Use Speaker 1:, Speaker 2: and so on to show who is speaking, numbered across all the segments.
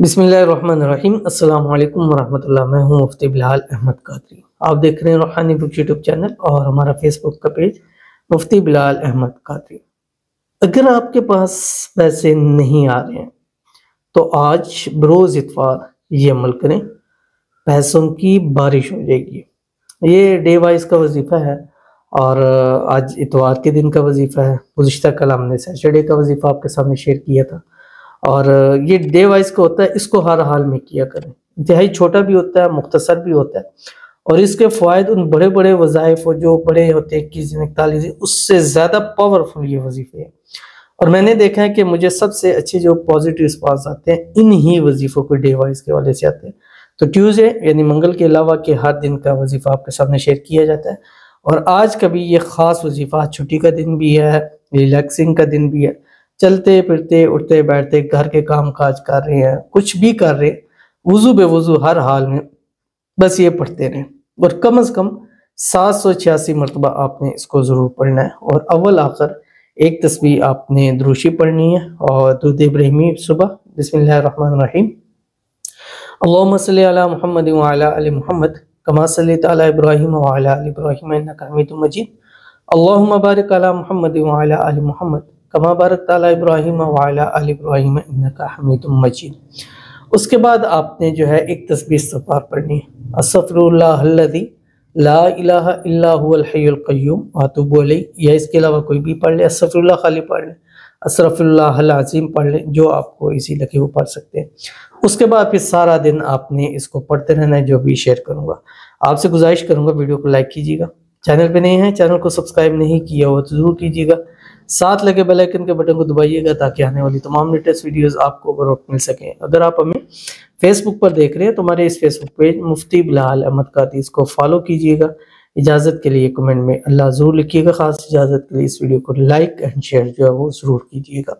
Speaker 1: بسم اللہ الرحمن الرحیم۔ السلام علیکم ورحمۃ اللہ۔ میں ہوں مفتی بلال احمد قادری۔ آپ دیکھ رہے ہیں روحانی بک یوٹیوب چینل اور ہمارا فیس بک کا پیج مفتی بلال احمد قادری۔ اگر آپ کے پاس پیسے نہیں آ رہے ہیں تو آج بروز اتوار یہ عمل کریں، پیسوں کی بارش ہو جائے گی۔ یہ ڈے وائز کا وظیفہ ہے اور آج اتوار کے دن کا وظیفہ ہے۔ گزشتہ کل ہم نے سیٹرڈے کا وظیفہ آپ کے سامنے شیئر کیا تھا، اور یہ ڈے وائز کا ہوتا ہے۔ اس کو ہر حال میں کیا کریں، انتہائی چھوٹا بھی ہوتا ہے، مختصر بھی ہوتا ہے، اور اس کے فوائد ان بڑے بڑے وظائف جو بڑے ہوتے ہیں 21 دن 41 دن اس سے زیادہ پاورفل یہ وظیفے ہیں۔ اور میں نے دیکھا ہے کہ مجھے سب سے اچھے جو پازیٹیو رسپانس آتے ہیں انہی وظیفوں کو ڈے وائز کے والے سے آتے ہیں۔ تو ٹیوزڈے یعنی منگل کے علاوہ کے ہر دن کا وظیفہ آپ کے سامنے شیئر کیا جاتا ہے، اور آج کا بھی یہ خاص وظیفہ، چھٹی کا دن بھی ہے، ریلیکسنگ کا دن بھی ہے، چلتے پھرتے اٹھتے بیٹھتے گھر کے کام کاج کر رہے ہیں، کچھ بھی کر رہے ہیں، وضو بے وضو ہر حال میں بس یہ پڑھتے رہیں، اور کم از کم 786 مرتبہ آپ نے اس کو ضرور پڑھنا ہے۔ اور اول آخر ایک تسبیح آپ نے دروشی پڑھنی ہے اور درود ابراہیمی صبح۔ بسم اللہ الرحمن الرحیم۔ اللہم صلی علی محمد وعلی آل محمد کما صلیت علی ابراہیم وعلی آل ابراہیم انک حمید مجید۔ اللہم بارک علی محمد وعلی آل محمد کما بارکت علی ابراہیم وعلی آل ابراہیم انک حمید مجید۔ اس کے بعد آپ نے جو ہے ایک تسبیح استغفار پڑھنی ہے۔ استغفر اللہ الذی لا الہ الا هو الحی القیوم واتوب الیہ، یا اس کے علاوہ کوئی بھی پڑھ لے۔ استغفر اللہ خالی پڑھ لیں، استغفر اللہ العظیم پڑھ لیں، جو آپ کو ایزی لگے وہ پڑھ سکتے ہیں۔ اس کے بعد پھر سارا دن آپ نے اس کو پڑھتے رہنا ہے، جو بھی شیئر کروں گا۔ آپ سے گزارش کروں گا ویڈیو کو لائک کیجیے گا، چینل پہ نہیں ہے چینل کو سبسکرائب نہیں کیا ہوا تو ضرور کیجیے گا، ساتھ لگے بیل آئیکن کے بٹن کو دبائیے گا تاکہ آنے والی تمام لیٹسٹ ویڈیوز آپ کو بروقت مل سکیں۔ اگر آپ ہمیں فیس بک پر دیکھ رہے ہیں تو ہمارے اس فیس بک پیج مفتی بلال احمد قادری، اس کو فالو کیجیے گا۔ اجازت کے لیے کمنٹ میں اللہ ضرور لکھیے گا، خاص اجازت کے لیے اس ویڈیو کو لائک اینڈ شیئر جو ہے وہ ضرور کیجیے گا۔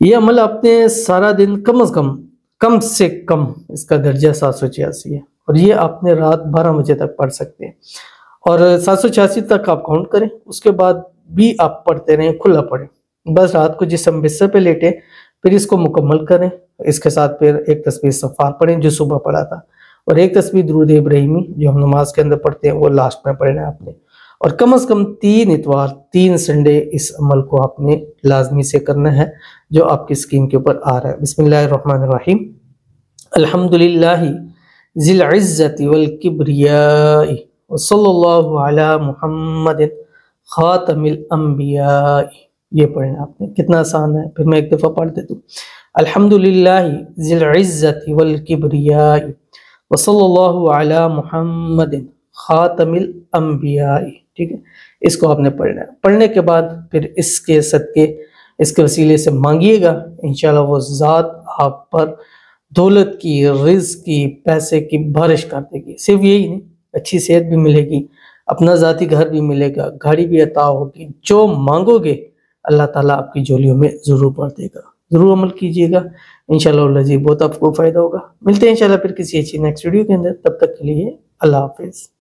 Speaker 1: یہ عمل آپ نے سارا دن کم سے کم اس کا درجہ 786 ہے، اور یہ آپ نے رات 12 بجے تک پڑھ سکتے ہیں، اور 786 تک آپ کاؤنٹ کریں۔ اس کے بعد بھی آپ پڑھتے رہیں، کھلا پڑھیں، بس رات کو جس ہم بستر پہ لیٹیں پھر اس کو مکمل کریں۔ اس کے ساتھ پھر ایک تسبیح استغفار پڑھیں جو صبح پڑھا تھا، اور ایک تسبیح درود ابراہیمی جو ہم نماز کے اندر پڑھتے ہیں وہ لاسٹ میں پڑھنا ہے آپ نے۔ اور کم از کم 3 اتوار 3 سنڈے اس عمل کو آپ نے لازمی سے کرنا ہے جو آپ کی اسکرین کے اوپر آ رہا ہے۔ بسم اللہ الرحمن الرحیم۔ الحمدللہ ذی العزت والکبریاء وصلی اللہ علی محمد خاتم الانبیاء۔ یہ پڑھنا آپ نے، کتنا آسان ہے، پھر میں ایک دفعہ پڑھ دیتا ہوں۔ الحمدللہ ذی العزت والکبریاء وصلی اللہ علی محمد خاتم الانبیاء۔ ٹھیک ہے، اس کو آپ نے پڑھنا ہے۔ پڑھنے کے بعد پھر اس کے صدقے، اس کے وسیلے سے مانگیے گا، انشاءاللہ وہ ذات آپ پر دولت کی، رزق کی، پیسے کی بارش کر دے گی۔ صرف یہی نہیں، اچھی صحت بھی ملے گی، اپنا ذاتی گھر بھی ملے گا، گاڑی بھی عطا ہوگی، جو مانگو گے اللہ تعالیٰ آپ کی جولیوں میں ضرور بھر دے گا۔ ضرور عمل کیجیے گا، انشاءاللہ بہت آپ کو فائدہ ہوگا۔ ملتے ہیں انشاءاللہ پھر کسی اچھی نیکسٹ ویڈیو کے اندر، تب تک کے لیے اللہ حافظ۔